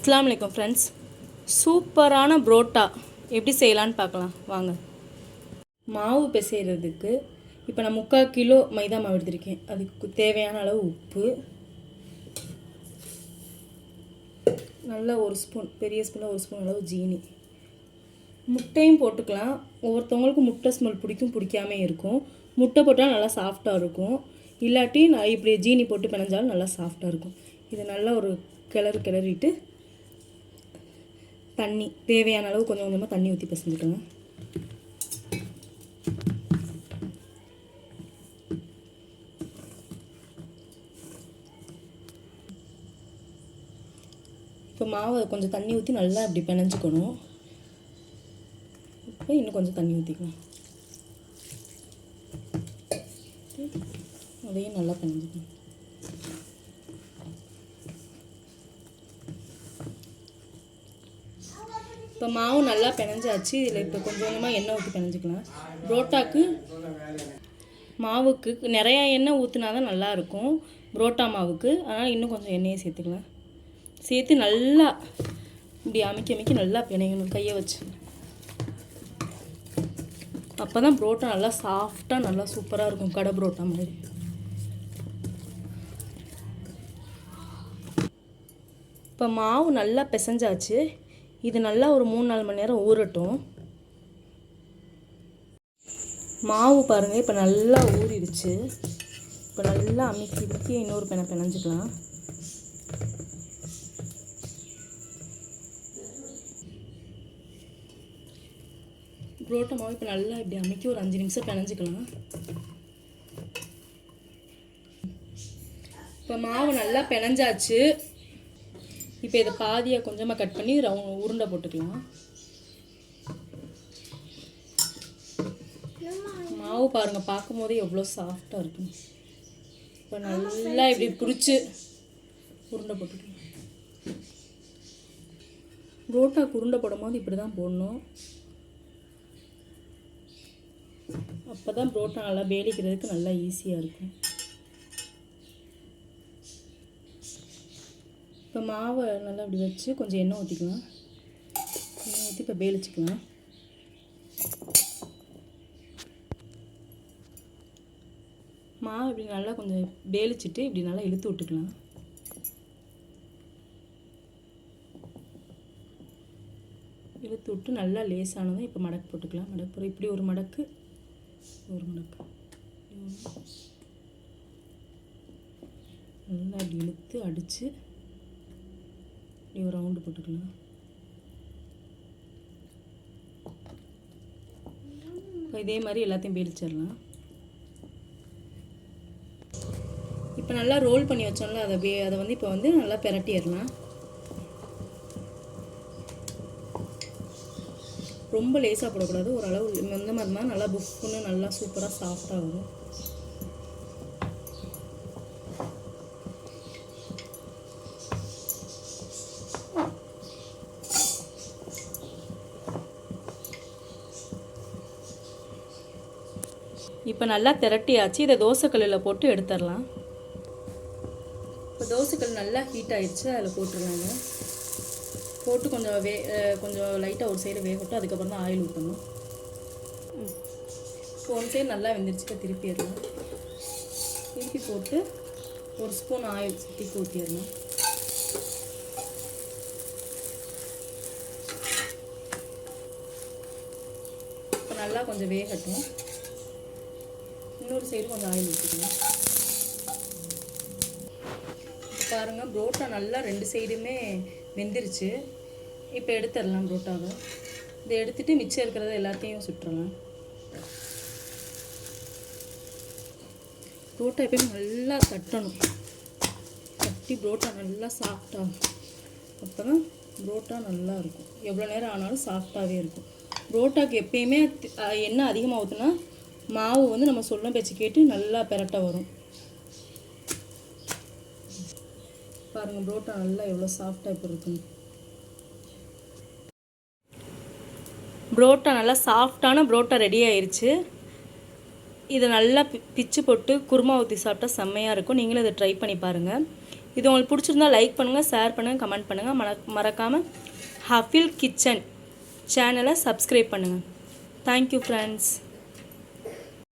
அஸ்ஸலாமு அலைக்கும் ஃப்ரெண்ட்ஸ், சூப்பரான புரோட்டா எப்படி செய்யலான்னு பார்க்கலாம் வாங்க. மாவு பிசைகிறதுக்கு இப்போ நான் 3/4 கிலோ மைதா மாவு எடுத்திருக்கேன். அதுக்கு தேவையான அளவு உப்பு, நல்லா ஒரு ஸ்பூன், பெரிய ஸ்பூனில் ஒரு ஸ்பூன் அளவு ஜீனி, முட்டையும் போட்டுக்கலாம். ஒவ்வொருத்தவங்களுக்கும் முட்டை ஸ்மெல் பிடிக்கும், பிடிக்காமே இருக்கும். முட்டை போட்டால் நல்லா சாஃப்டாக இருக்கும். இல்லாட்டி நான் இப்படி ஜீனி போட்டு பிணைஞ்சாலும் நல்லா சாஃப்டாக இருக்கும். இது நல்லா ஒரு கிளறிட்டு தண்ணி தேவையான அளவு கொஞ்சம் கொஞ்சமாக தண்ணி ஊற்றி பிசைஞ்சுக்கோங்க. இப்போ மாவை கொஞ்சம் தண்ணி ஊற்றி நல்லா இப்படி பிணைஞ்சிக்கணும். இப்போ இன்னும் கொஞ்சம் தண்ணி ஊற்றிக்கணும். அதையும் நல்லா பிணைஞ்சிக்கணும். இப்போ மாவு நல்லா பிணைஞ்சாச்சு. இதில் இப்போ கொஞ்சம் கொஞ்சமாக எண்ணெய் ஊற்றி பிணைஞ்சிக்கலாம். புரோட்டாக்கு மாவுக்கு நிறையா எண்ணெய் ஊற்றினா தான் நல்லாயிருக்கும் புரோட்டா மாவுக்கு. அதனால் இன்னும் கொஞ்சம் எண்ணெயை சேர்த்துக்கலாம். சேர்த்து நல்லா இப்படி அமைக்கி நல்லா பிணையணும் கையை வச்சு. அப்போ தான் புரோட்டா நல்லா சாஃப்டாக நல்லா சூப்பராக இருக்கும், கடை புரோட்டா மாதிரி. இப்போ மாவு நல்லா பிசைஞ்சாச்சு. இது நல்லா ஒரு 3-4 மணி நேரம் ஊறட்டும். மாவு பாருங்கள், இப்போ நல்லா ஊறிடுச்சு. இப்போ நல்லா அமுக்கி இன்னொரு பிணைஞ்சிக்கலாம். புரோட்டா மாவு இப்போ நல்லா இப்படி அமுக்கி ஒரு 5 நிமிஷம் பிணைஞ்சிக்கலாம். இப்போ மாவு நல்லா பிணைஞ்சாச்சு. இப்போ இதை பாதியாக கொஞ்சமாக கட் பண்ணி உருண்டை போட்டுக்கலாம். மாவு பாருங்கள், பார்க்கும் போதே எவ்வளோ சாஃப்டாக இருக்கும். இப்போ நல்லா இப்படி பிடிச்சி உருண்டை போட்டுக்கலாம். புரோட்டாக்கு உருண்டை போடும் போது இப்படி தான் போடணும். அப்போ தான் புரோட்டா நல்லா வேலிக்கிறதுக்கு நல்லா ஈஸியாக இருக்கும். இப்போ மாவை நல்லா இப்படி வச்சு கொஞ்சம் எண்ணெய் ஊற்றிக்கலாம். எண்ணெய் ஊற்றி இப்போ வேலிச்சிக்கலாம். மாவு இப்படி நல்லா கொஞ்சம் வேலிச்சிட்டு இப்படி நல்லா இழுத்து விட்டுக்கலாம். இழுத்து விட்டு நல்லா லேசானதும் இப்போ மடக்கு போட்டுக்கலாம். மடக்கு இப்படி ஒரு மடக்கு நல்லா இப்படி இழுத்து அடித்து இப்படி ஒரு ரவுண்டு போட்டுக்கலாம். இப்போ இதே மாதிரி எல்லாத்தையும் வேலிச்சிடலாம். இப்போ நல்லா ரோல் பண்ணி வச்சோம்ல, அதை வந்து இப்போ வந்து நல்லா பிரட்டிடலாம். ரொம்ப லேசாக போடக்கூடாது, ஓரளவு இந்த மாதிரி தான் நல்லா புஃப்னு நல்லா சூப்பராக சாஃப்டாக வரும். இப்போ நல்லா திரட்டியாச்சு. இதை தோசைக்கல்லில் போட்டு எடுத்துடலாம். இப்போ தோசைக்கல் நல்லா ஹீட் ஆகிடுச்சு, அதில் போட்டுருலாங்க. போட்டு கொஞ்சம் லைட்டாக ஒரு சைடு வேகட்டும். அதுக்கப்புறம் தான் ஆயில் ஊற்றணும். இப்போ ஒன் சைடு நல்லா வெந்துருச்சு, திருப்பிடலாம். திருப்பி போட்டு ஒரு ஸ்பூன் ஆயில் சுற்றி ஊற்றிடலாம். இப்போ நல்லா கொஞ்சம் வேகட்டும். இன்னொரு சைடு கொஞ்சம் ஆயில் ஊற்றிக்கலாம். இப்போ பாருங்கள், புரோட்டா நல்லா 2 சைடுமே வெந்துருச்சு. இப்போ எடுத்துடலாம் புரோட்டாவை. இதை எடுத்துகிட்டு மிச்சம் இருக்கிறத எல்லாத்தையும் சுட்டுறலாம். புரோட்டா எப்பயும் நல்லா தட்டணும். தட்டி புரோட்டா நல்லா சாஃப்டாகும். அப்போ தான் புரோட்டா நல்லா இருக்கும். எவ்வளோ நேரம் ஆனாலும் சாஃப்டாகவே இருக்கும். புரோட்டாவுக்கு எப்பயுமே எண்ணெய் அதிகமாக ஊற்றினா மாவு வந்து நம்ம சொல்லும் பேச்சு கேட்டு நல்லா பெரட்ட வரும். பாருங்கள், புரோட்டா நல்லா எவ்வளோ சாஃப்டாக இப்போ இருக்குன்னு. புரோட்டா நல்லா சாஃப்டான புரோட்டா ரெடி ஆயிடுச்சு. இதை நல்லா பிச்சு போட்டு குருமா ஊற்றி சாப்பிட்டா செம்மையாக இருக்கும். நீங்களும் இதை ட்ரை பண்ணி பாருங்கள். இது உங்களுக்கு பிடிச்சிருந்தா லைக் பண்ணுங்கள், ஷேர் பண்ணுங்கள், கமெண்ட் பண்ணுங்கள். மறக்காமல் ஹஃபில் கிச்சன் சேனலை சப்ஸ்கிரைப் பண்ணுங்கள். Thank you friends.